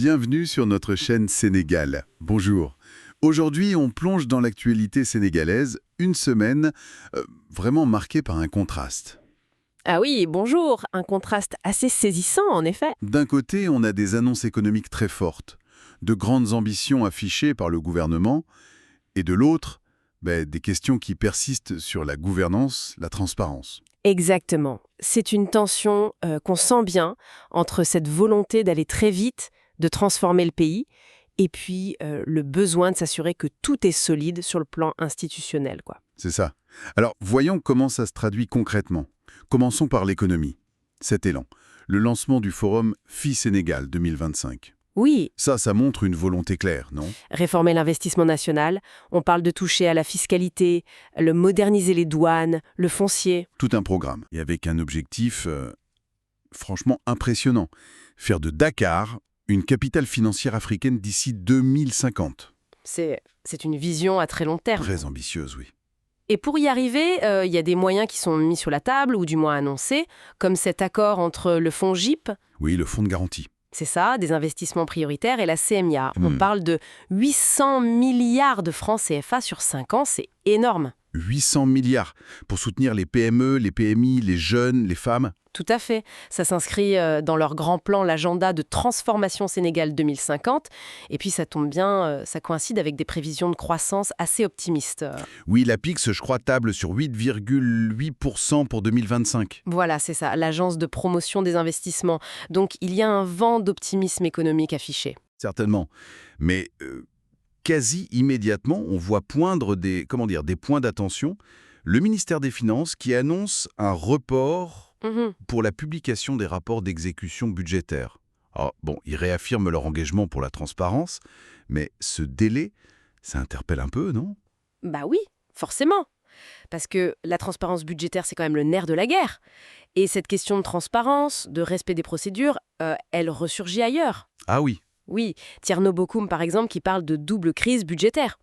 Bienvenue sur notre chaîne Sénégal. Bonjour. Aujourd'hui, on plonge dans l'actualité sénégalaise, une semaine vraiment marquée par un contraste. Ah oui, bonjour, un contraste assez saisissant en effet. D'un côté, on a des annonces économiques très fortes, de grandes ambitions affichées par le gouvernement, et de l'autre, des questions qui persistent sur la gouvernance, la transparence. Exactement. C'est une tension qu'on sent bien entre cette volonté d'aller très vite, de transformer le pays, et puis le besoin de s'assurer que tout est solide sur le plan institutionnel, quoi. C'est ça. Alors, voyons comment ça se traduit concrètement. Commençons par l'économie. Cet élan, le lancement du forum FI Sénégal 2025. Oui, Ça montre une volonté claire, non? réformer l'investissement national, on parle de toucher à la fiscalité, moderniser les douanes, le foncier. Tout un programme. Et avec un objectif franchement impressionnant. Faire de Dakar une capitale financière africaine d'ici 2050. C'est une vision à très long terme. Très ambitieuse, oui. Et pour y arriver, il y a des moyens qui sont mis sur la table, ou du moins annoncés, comme cet accord entre le fonds GIP, Oui, le fonds de garantie. c'est ça, des investissements prioritaires, et la CMIA. On parle de 800 milliards de francs CFA sur 5 ans, c'est énorme. 800 milliards pour soutenir les PME, les PMI, les jeunes, les femmes. Tout à fait. Ça s'inscrit dans leur grand plan, l'agenda de transformation Sénégal 2050. Et puis ça tombe bien, ça coïncide avec des prévisions de croissance assez optimistes. Oui, la PIX, je crois, table sur 8,8% pour 2025. Voilà, c'est ça, l'agence de promotion des investissements. Donc il y a un vent d'optimisme économique affiché. Certainement. Mais quasi immédiatement, on voit poindre des points d'attention. Le ministère des Finances qui annonce un report pour la publication des rapports d'exécution budgétaire. Alors, ils réaffirment leur engagement pour la transparence, mais ce délai, ça interpelle un peu, non? Bah oui, forcément. Parce que la transparence budgétaire, c'est quand même le nerf de la guerre. Et cette question de transparence, de respect des procédures, elle ressurgit ailleurs. Ah oui, Oui, Tierno Bokoum, par exemple, qui parle de double crise budgétaire.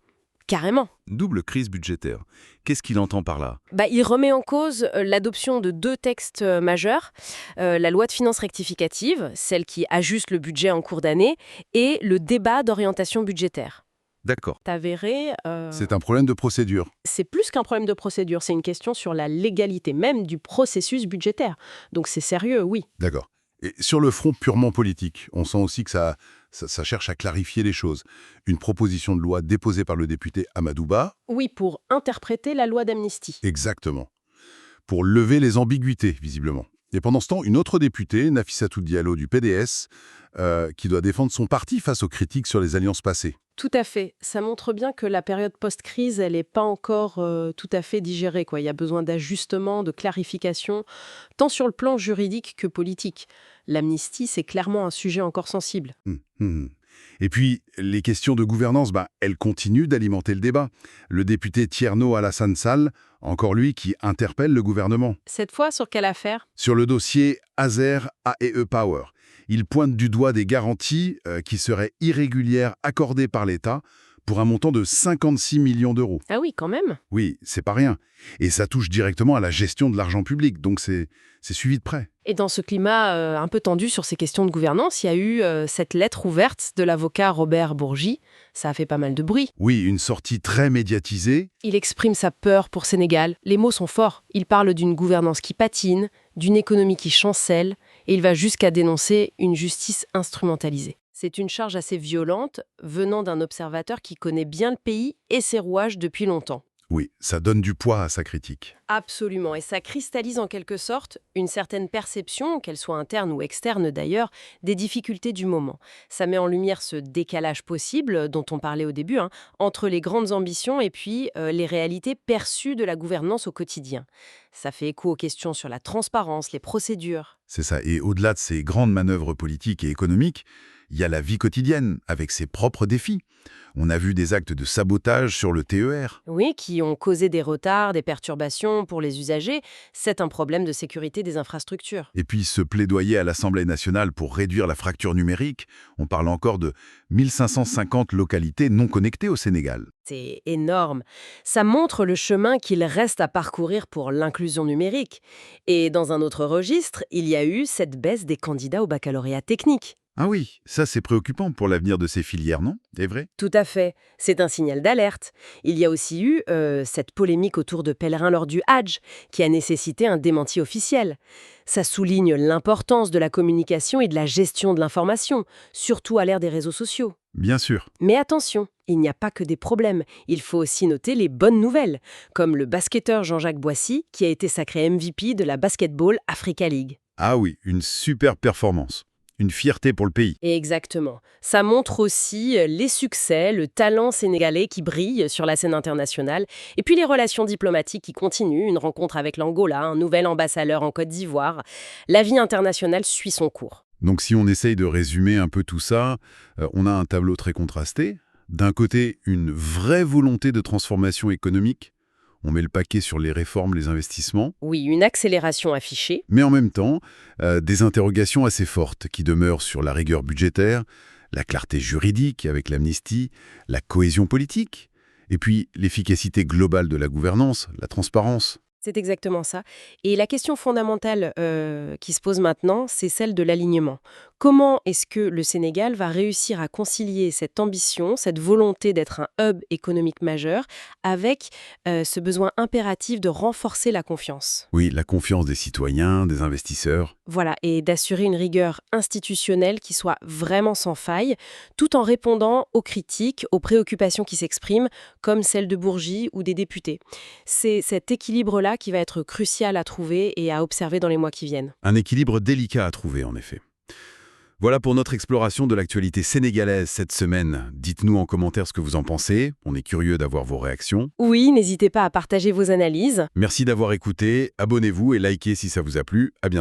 Carrément. double crise budgétaire. Qu'est-ce qu'il entend par là? Il remet en cause l'adoption de 2 textes majeurs, la loi de finances rectificative, celle qui ajuste le budget en cours d'année, et le débat d'orientation budgétaire. D'accord. T'avéré, C'est un problème de procédure. c'est plus qu'un problème de procédure, c'est une question sur la légalité même du processus budgétaire. Donc c'est sérieux, oui. D'accord. Et sur le front purement politique, on sent aussi que ça cherche à clarifier les choses. Une proposition de loi déposée par le député Amadou Ba. Oui, pour interpréter la loi d'amnistie. Exactement. Pour lever les ambiguïtés, visiblement. Et pendant ce temps, une autre députée, Nafissatou Diallo du PDS, qui doit défendre son parti face aux critiques sur les alliances passées. Tout à fait. Ça montre bien que la période post-crise, elle n'est pas encore tout à fait digérée, quoi. Il y a besoin d'ajustements, de clarification, tant sur le plan juridique que politique. L'amnistie, c'est clairement un sujet encore sensible. Et puis, les questions de gouvernance, elles continuent d'alimenter le débat. Le député Thierno Alassane Sall, encore lui, qui interpelle le gouvernement. Cette fois, sur quelle affaire? Sur le dossier Azer AEE Power, il pointe du doigt des garanties qui seraient irrégulières accordées par l'État pour un montant de 56 millions d'euros. Ah oui, quand même. Oui, c'est pas rien. Et ça touche directement à la gestion de l'argent public, donc c'est suivi de près. Et dans ce climat un peu tendu sur ces questions de gouvernance, il y a eu cette lettre ouverte de l'avocat Robert Bourgi. Ça a fait pas mal de bruit. Oui, une sortie très médiatisée. Il exprime sa peur pour Sénégal. Les mots sont forts. Il parle d'une gouvernance qui patine, d'une économie qui chancelle, et il va jusqu'à dénoncer une justice instrumentalisée. C'est une charge assez violente venant d'un observateur qui connaît bien le pays et ses rouages depuis longtemps. Oui, ça donne du poids à sa critique. Absolument, et ça cristallise en quelque sorte une certaine perception, qu'elle soit interne ou externe d'ailleurs, des difficultés du moment. Ça met en lumière ce décalage possible dont on parlait au début, entre les grandes ambitions et puis les réalités perçues de la gouvernance au quotidien. Ça fait écho aux questions sur la transparence, les procédures. C'est ça, et au-delà de ces grandes manœuvres politiques et économiques, il y a la vie quotidienne, avec ses propres défis. On a vu des actes de sabotage sur le TER. Oui, qui ont causé des retards, des perturbations pour les usagers. C'est un problème de sécurité des infrastructures. Et puis ce plaidoyer à l'Assemblée nationale pour réduire la fracture numérique, on parle encore de 1550 localités non connectées au Sénégal. C'est énorme. Ça montre le chemin qu'il reste à parcourir pour l'inclusion numérique. Et dans un autre registre, il y a eu cette baisse des candidats au baccalauréat technique. Ah oui, ça c'est préoccupant pour l'avenir de ces filières, non? C'est vrai? Tout à fait, c'est un signal d'alerte. Il y a aussi eu cette polémique autour de pèlerins lors du Hajj, qui a nécessité un démenti officiel. Ça souligne l'importance de la communication et de la gestion de l'information, surtout à l'ère des réseaux sociaux. Bien sûr. Mais attention, il n'y a pas que des problèmes. Il faut aussi noter les bonnes nouvelles, comme le basketteur Jean-Jacques Boissy, qui a été sacré MVP de la Basketball Africa League. Ah oui, une super performance. Une fierté pour le pays. Exactement. Ça montre aussi les succès, le talent sénégalais qui brille sur la scène internationale, et puis les relations diplomatiques qui continuent, une rencontre avec l'Angola, un nouvel ambassadeur en Côte d'Ivoire. La vie internationale suit son cours. Donc si on essaye de résumer un peu tout ça, on a un tableau très contrasté. D'un côté, une vraie volonté de transformation économique. On met le paquet sur les réformes, les investissements. Oui, une accélération affichée. Mais en même temps, des interrogations assez fortes qui demeurent sur la rigueur budgétaire, la clarté juridique avec l'amnistie, la cohésion politique, et puis l'efficacité globale de la gouvernance, la transparence. C'est exactement ça. Et la question fondamentale qui se pose maintenant, c'est celle de l'alignement. Comment est-ce que le Sénégal va réussir à concilier cette ambition, cette volonté d'être un hub économique majeur, avec ce besoin impératif de renforcer la confiance? Oui, la confiance des citoyens, des investisseurs. Voilà, et d'assurer une rigueur institutionnelle qui soit vraiment sans faille, tout en répondant aux critiques, aux préoccupations qui s'expriment, comme celle de Bourgi ou des députés. C'est cet équilibre-là qui va être crucial à trouver et à observer dans les mois qui viennent. Un équilibre délicat à trouver, en effet. Voilà pour notre exploration de l'actualité sénégalaise cette semaine. Dites-nous en commentaire ce que vous en pensez. On est curieux d'avoir vos réactions. Oui, n'hésitez pas à partager vos analyses. Merci d'avoir écouté. Abonnez-vous et likez si ça vous a plu. À bientôt.